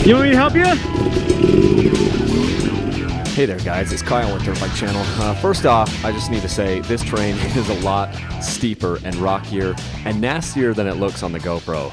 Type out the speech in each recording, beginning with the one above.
You want me to help you? Hey there guys, it's Kyle with Dirt Bike Channel. First off, I just need to say this terrain is a lot steeper and rockier and nastier than it looks on the GoPro.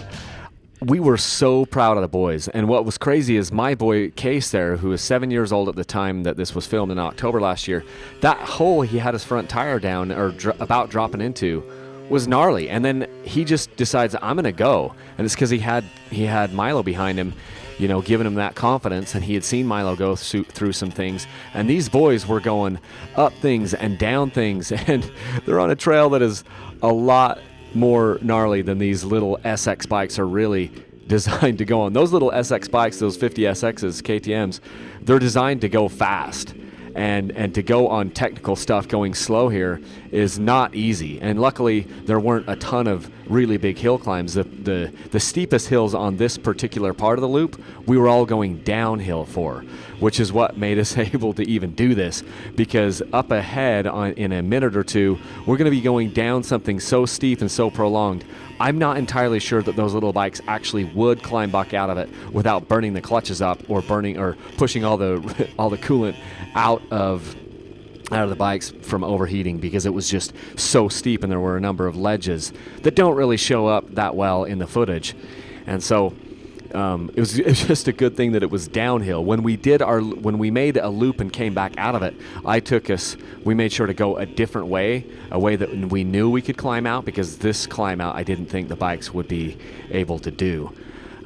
We were so proud of the boys, and what was crazy is my boy Kase there, who was 7 years old at the time that this was filmed in October last year, that hole he had his front tire down or about dropping into was gnarly, and then he just decides I'm gonna go, and it's because he had Milo behind him, you know, giving him that confidence, and he had seen Milo go through some things, and these boys were going up things and down things, and they're on a trail that is a lot more gnarly than these little SX bikes are really designed to go on. Those little SX bikes, those 50 SXs, KTMs, they're designed to go fast. And to go on technical stuff going slow here is not easy. And luckily, there weren't a ton of really big hill climbs. The steepest hills on this particular part of the loop, we were all going downhill for, which is what made us able to even do this. Because up ahead, in a minute or two, we're going to be going down something so steep and so prolonged. I'm not entirely sure that those little bikes actually would climb back out of it without burning the clutches up or pushing all the coolant out of the bikes from overheating, because it was just so steep and there were a number of ledges that don't really show up that well in the footage. And so it was just a good thing that it was downhill. When we made a loop and came back out of it, we made sure to go a different way, a way that we knew we could climb out, because this climb out I didn't think the bikes would be able to do.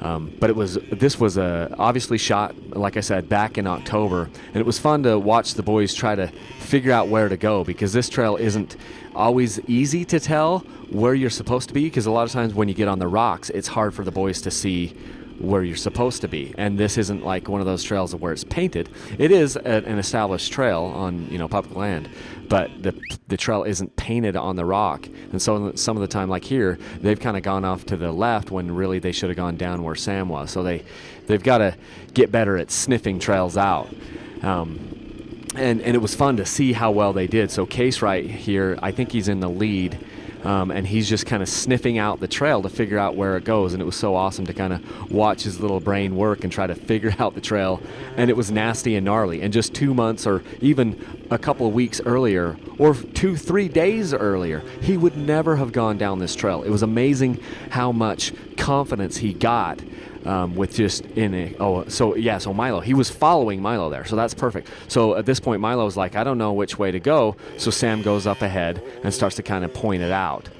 But this was obviously shot, like I said, back in October, and it was fun to watch the boys try to figure out where to go, because this trail isn't always easy to tell where you're supposed to be, because a lot of times when you get on the rocks, it's hard for the boys to see where you're supposed to be. And this isn't like one of those trails where it's painted. It is an established trail on, you know, public land, but the trail isn't painted on the rock. And so some of the time, like here, they've kind of gone off to the left when really they should have gone down where Sam was. So they've got to get better at sniffing trails out. And it was fun to see how well they did. So Kase right here, I think he's in the lead. And he's just kind of sniffing out the trail to figure out where it goes, and it was so awesome to kind of watch his little brain work and try to figure out the trail. And it was nasty and gnarly, and just 2 months or even a couple of weeks earlier or 2-3 days earlier, he would never have gone down this trail. It was amazing how much confidence he got with just so Milo, he was following Milo there, so that's perfect. So at this point, Milo's like, I don't know which way to go, so Sam goes up ahead and starts to kind of point it out.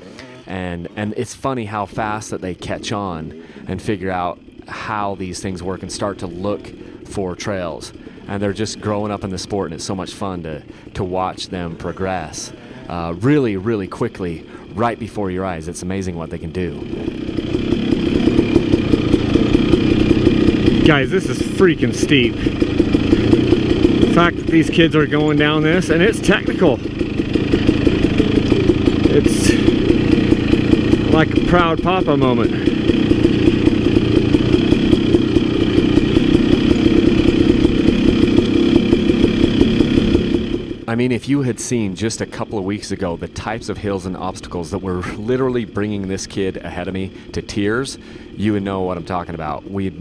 And it's funny how fast that they catch on and figure out how these things work and start to look for trails. And they're just growing up in the sport, and it's so much fun to watch them progress really, really quickly right before your eyes. It's amazing what they can do. Guys, this is freaking steep. The fact that these kids are going down this, and it's technical. It's like a proud papa moment. I mean, if you had seen just a couple of weeks ago the types of hills and obstacles that were literally bringing this kid ahead of me to tears, you would know what I'm talking about. We had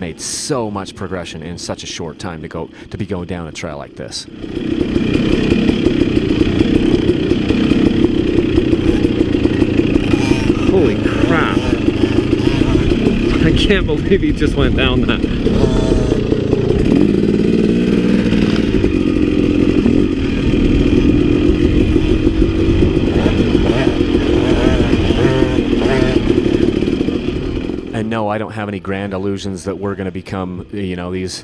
made so much progression in such a short time to be going down a trail like this. Holy crap. I can't believe he just went down that. And no, I don't have any grand illusions that we're going to become, you know, these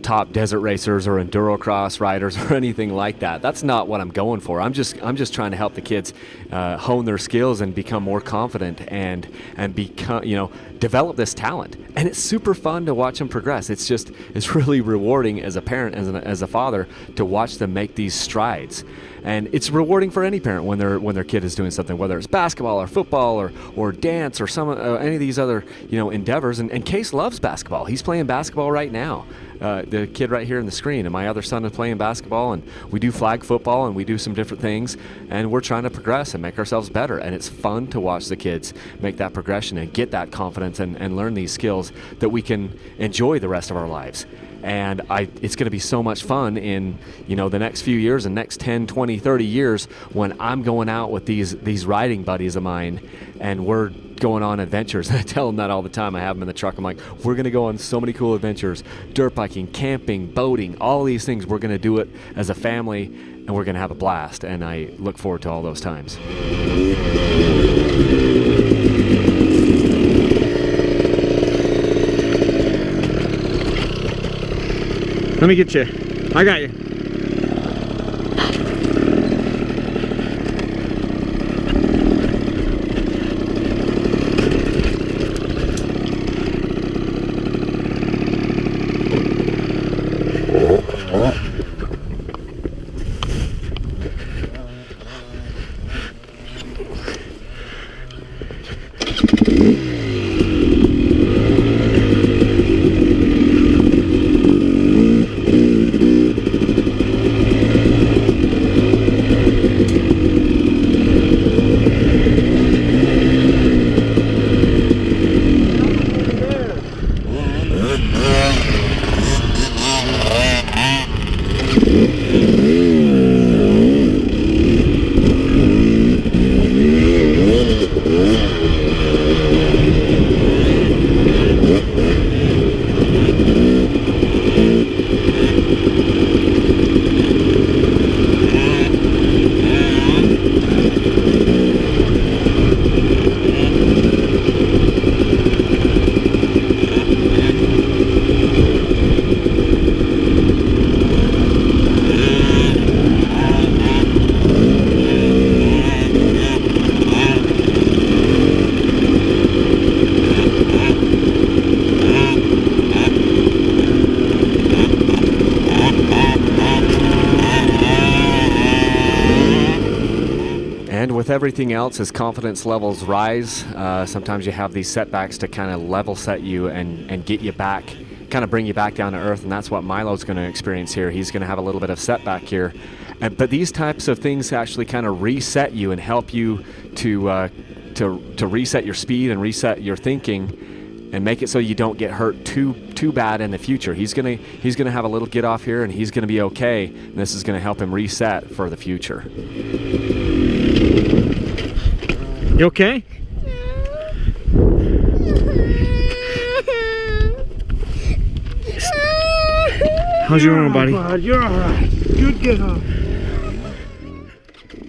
top desert racers or endurocross riders or anything like that. That's not what I'm going for. I'm just trying to help the kids hone their skills and become more confident and become, you know, develop this talent. And it's super fun to watch them progress. It's really rewarding as a parent, as a father, to watch them make these strides. And it's rewarding for any parent when their kid is doing something, whether it's basketball or football or dance or any of these other, you know, endeavors. And Kase loves basketball. He's playing basketball right now. the kid right here in the screen, and my other son is playing basketball, and we do flag football, and we do some different things, and we're trying to progress and make ourselves better. And it's fun to watch the kids make that progression and get that confidence and learn these skills that we can enjoy the rest of our lives. And it's going to be so much fun in, you know, the next few years and next 10, 20, 30 years when I'm going out with these riding buddies of mine and we're going on adventures. I tell them that all the time. I have them in the truck. I'm like, we're going to go on so many cool adventures, dirt biking, camping, boating, all these things. We're going to do it as a family and we're going to have a blast. And I look forward to all those times. Let me get you. I got you. With everything else, as confidence levels rise, sometimes you have these setbacks to kind of level set you and get you back, kind of bring you back down to earth, and that's what Milo's going to experience here. He's going to have a little bit of setback here, but these types of things actually kind of reset you and help you to reset your speed and reset your thinking and make it so you don't get hurt too bad in the future. He's gonna have a little get off here, and he's gonna be okay, and this is gonna help him reset for the future. You okay? How's your arm, buddy? You're all right. Good get off.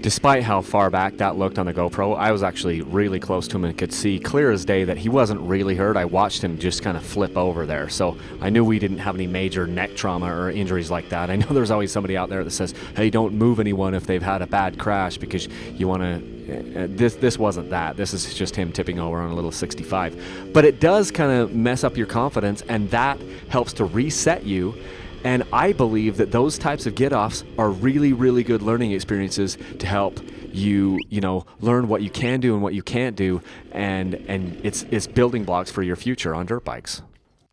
Despite how far back that looked on the GoPro, I was actually really close to him and could see clear as day that he wasn't really hurt. I watched him just kind of flip over there. So I knew we didn't have any major neck trauma or injuries like that. I know there's always somebody out there that says, hey, don't move anyone if they've had a bad crash because you want to... This wasn't that. This is just him tipping over on a little 65. But it does kind of mess up your confidence, and that helps to reset you. And I believe that those types of get-offs are really, really good learning experiences to help you, learn what you can do and what you can't do, and it's building blocks for your future on dirt bikes.